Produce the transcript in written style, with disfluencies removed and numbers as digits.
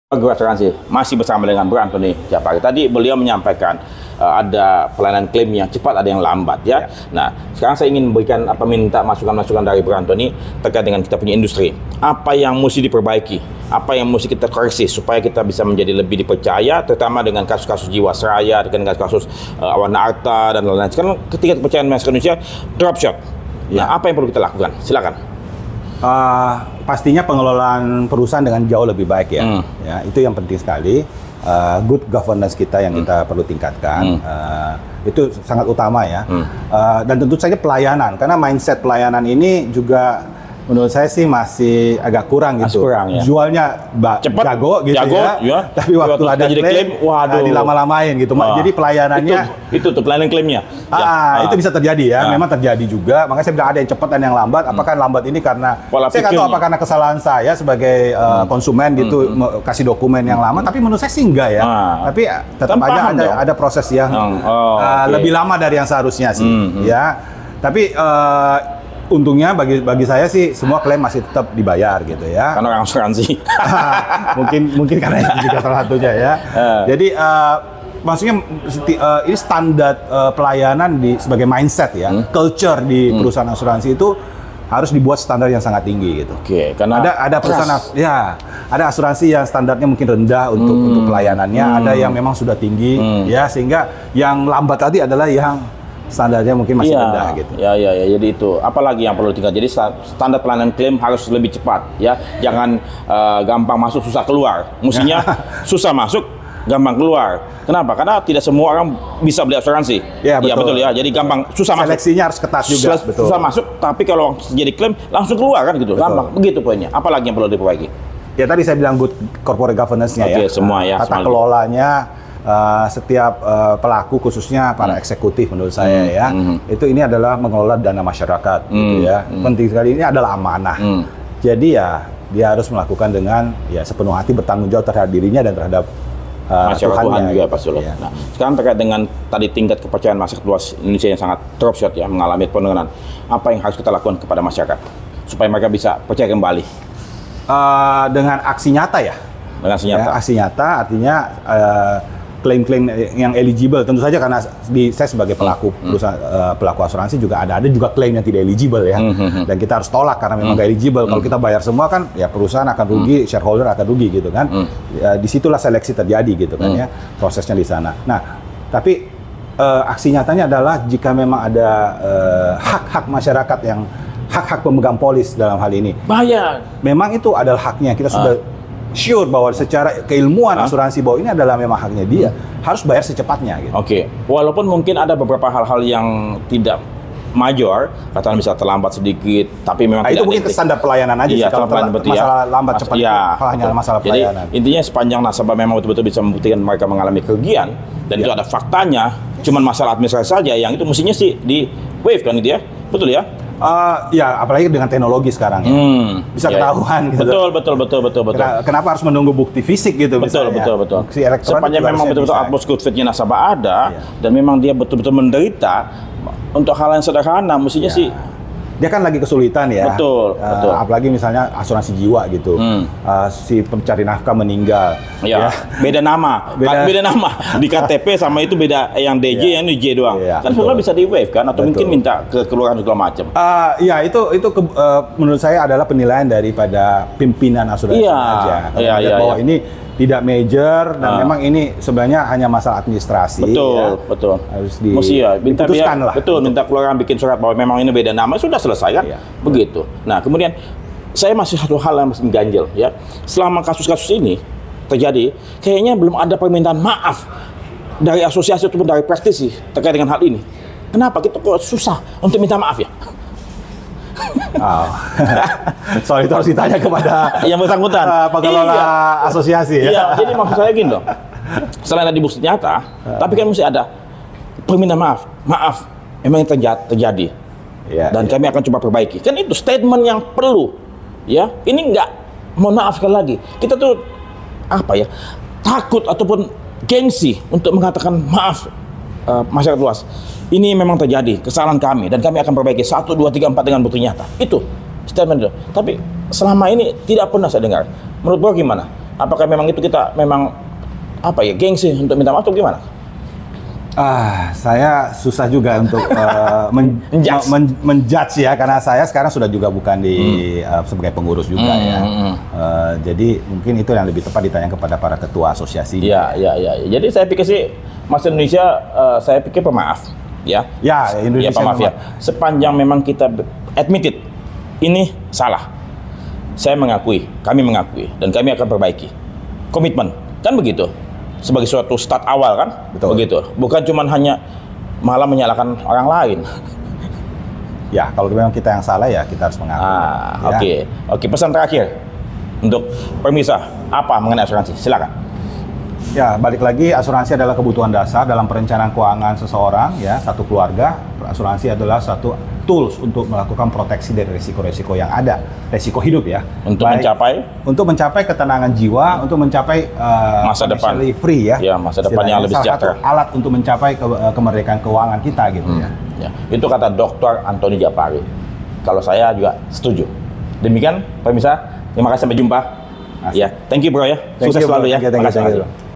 Asuransi masih bersama dengan Bro Antony Japari. Tadi beliau menyampaikan ada pelayanan klaim yang cepat, ada yang lambat ya. Nah, sekarang saya ingin memberikan minta masukan-masukan dari Bro Antony terkait dengan kita punya industri. Apa yang mesti diperbaiki? Apa yang mesti kita koreksi supaya kita bisa menjadi lebih dipercaya, terutama dengan kasus-kasus Jiwasraya, dengan kasus Awana Arta dan lain-lain. Sekarang ketika kepercayaan masyarakat Indonesia drop shot. Nah, apa yang perlu kita lakukan? Silakan. Pastinya pengelolaan perusahaan dengan jauh lebih baik ya. Ya, itu yang penting sekali. Good governance kita yang kita perlu tingkatkan. Itu sangat utama ya. Dan tentu saja pelayanan, karena mindset pelayanan ini juga menurut saya sih masih agak kurang gitu. Kurang, ya. Jualnya cepat, jago gitu ya. Tapi waktu ada klaim, waduh, dilama-lamain gitu. Jadi pelayanannya itu tuh pelayanan klaimnya. Itu bisa terjadi ya. Memang terjadi juga. Makanya saya bilang ada yang cepat dan yang lambat. Apakah lambat ini karena saya nggak tahu apa karena kesalahan saya sebagai konsumen gitu kasih dokumen yang lama. Tapi menurut saya sih enggak ya. Tapi tetap aja ada proses yang lebih lama dari yang seharusnya sih. Ya. Tapi untungnya bagi saya sih semua klaim masih tetap dibayar gitu ya. Karena orang asuransi. mungkin karena itu juga salah satunya ya. Jadi maksudnya ini standar pelayanan sebagai mindset ya, culture di perusahaan asuransi itu harus dibuat standar yang sangat tinggi gitu. Oke, karena ada perusahaan ada asuransi yang standarnya mungkin rendah untuk pelayanannya, ada yang memang sudah tinggi ya, sehingga yang lambat tadi adalah yang standarnya mungkin masih rendah gitu. Ya, jadi itu. Apalagi yang perlu ditingkat. Jadi standar pelayanan klaim harus lebih cepat ya. Jangan gampang masuk susah keluar. Mestinya susah masuk, gampang keluar. Kenapa? Karena tidak semua orang bisa beli asuransi. Ya, betul ya. Jadi gampang susah masuk. Seleksinya harus ketat juga. Betul. Susah masuk, tapi kalau jadi klaim langsung keluar kan gitu. Betul. Gampang. Begitu poinnya. Apalagi yang perlu diperbaiki? Ya tadi saya bilang good corporate governance-nya ya. Semua ya. Tata kelolanya. Setiap pelaku khususnya para eksekutif menurut saya ya itu ini adalah mengelola dana masyarakat gitu ya. Penting sekali, ini adalah amanah. Jadi ya dia harus melakukan dengan ya sepenuh hati, bertanggung jawab terhadap dirinya dan terhadap masyarakat Tuhan juga gitu. Pak ya. Nah, sekarang terkait dengan tadi tingkat kepercayaan masyarakat luas Indonesia yang sangat drop shot ya, mengalami penurunan. Apa yang harus kita lakukan kepada masyarakat supaya mereka bisa percaya kembali? Dengan aksi nyata ya. Dengan aksi nyata. Ya, aksi nyata artinya klaim-klaim yang eligible, tentu saja karena saya sebagai pelaku pelaku asuransi juga ada juga klaim yang tidak eligible ya, dan kita harus tolak karena memang nggak eligible. Kalau kita bayar semua kan ya perusahaan akan rugi, shareholder akan rugi gitu kan. Ya, disitulah seleksi terjadi gitu kan ya, prosesnya di sana. Nah tapi aksi nyatanya adalah jika memang ada hak-hak masyarakat yang hak-hak pemegang polis dalam hal ini bayar, memang itu adalah haknya, kita sudah sure bahwa secara keilmuan asuransi bahwa ini adalah memang haknya dia, harus bayar secepatnya gitu. Oke. Walaupun mungkin ada beberapa hal-hal yang tidak major, katakan bisa terlambat sedikit, tapi memang itu mungkin standar pelayanan aja sih. Kalau masalah lambat cepat hanya masalah pelayanan. Jadi intinya sepanjang nasabah memang betul-betul bisa membuktikan mereka mengalami kerugian dan itu ada faktanya, cuman masalah administrasi saja yang itu mestinya sih di waive kan gitu ya. Betul ya? Ya, apalagi dengan teknologi sekarang ya. Bisa ketahuan gitu. Betul. Kenapa harus menunggu bukti fisik gitu betul. Bukti elektronik. Sepanjang memang betul-betul atmos good fit-nya nasabah ada dan memang dia betul-betul menderita untuk hal yang sederhana, mestinya sih dia kan lagi kesulitan ya. Betul. Apalagi misalnya asuransi jiwa gitu. Si pencari nafkah meninggal. Ya. Beda nama. Beda nama. Di KTP sama itu beda, yang DJ yang ini J doang. Kan sebenarnya bisa di waive kan, atau mungkin minta ke kelurahan segala macam. Ya itu menurut saya adalah penilaian daripada pimpinan asuransi aja. Bahwa ini tidak major dan memang ini sebenarnya hanya masalah administrasi. Betul. Harus diputuskan lah. Betul, minta kelurahan bikin surat bahwa memang ini beda nama, sudah selesai kan? Begitu. Nah, kemudian saya masih satu hal yang masih mengganjal ya. Selama kasus-kasus ini terjadi, kayaknya belum ada permintaan maaf dari asosiasi ataupun dari praktisi terkait dengan hal ini. Kenapa kita kok susah untuk minta maaf ya? Soal itu harus ditanya kepada yang bersangkutan, pengelola asosiasi ya. Iya, jadi maksud saya gini loh. Selain ada bukti nyata, tapi kan mesti ada permintaan maaf, memang yang terjadi. Dan kami akan coba perbaiki. Kan itu statement yang perlu. Ya, ini enggak, mohon maaf sekali lagi. Kita tuh takut ataupun gengsi untuk mengatakan maaf masyarakat luas. Ini memang terjadi kesalahan kami dan kami akan perbaiki 1, 2, 3, 4 dengan bukti nyata. Itu statement itu. Tapi selama ini tidak pernah saya dengar. Menurut Bro gimana? Apakah memang itu kita memang apa ya, gengsi untuk minta maaf atau gimana? Saya susah juga untuk menjudge ya, karena saya sekarang sudah juga bukan di sebagai pengurus juga ya. Jadi mungkin itu yang lebih tepat ditanya kepada para ketua asosiasi. Iya. Jadi saya pikir sih Mas Indonesia, saya pikir pemaaf ya. Ya, Indonesia pemaaf ya. Sepanjang memang kita admitted ini salah. Saya mengakui, kami mengakui, dan kami akan perbaiki. Komitmen, kan begitu. Sebagai suatu start awal kan, betul. Begitu. Bukan cuma hanya malah menyalahkan orang lain. Ya, kalau memang kita yang salah ya kita harus mengakui. Oke. Pesan terakhir untuk pemirsa apa mengenai asuransi? Silakan. Ya, balik lagi, asuransi adalah kebutuhan dasar dalam perencanaan keuangan seseorang ya, satu keluarga. Asuransi adalah satu tools untuk melakukan proteksi dari risiko-risiko yang ada, risiko hidup ya. Untuk mencapai ketenangan jiwa, untuk mencapai masa depan free ya. Ya, masa depan yang lebih sejahtera. Salah satu alat untuk mencapai kemerdekaan keuangan kita gitu ya. Itu kata Dr. Anthony Japari. Kalau saya juga setuju. Demikian pemirsa, terima kasih, sampai jumpa. Ya, thank you bro ya. Sukses selalu ya. Thank you.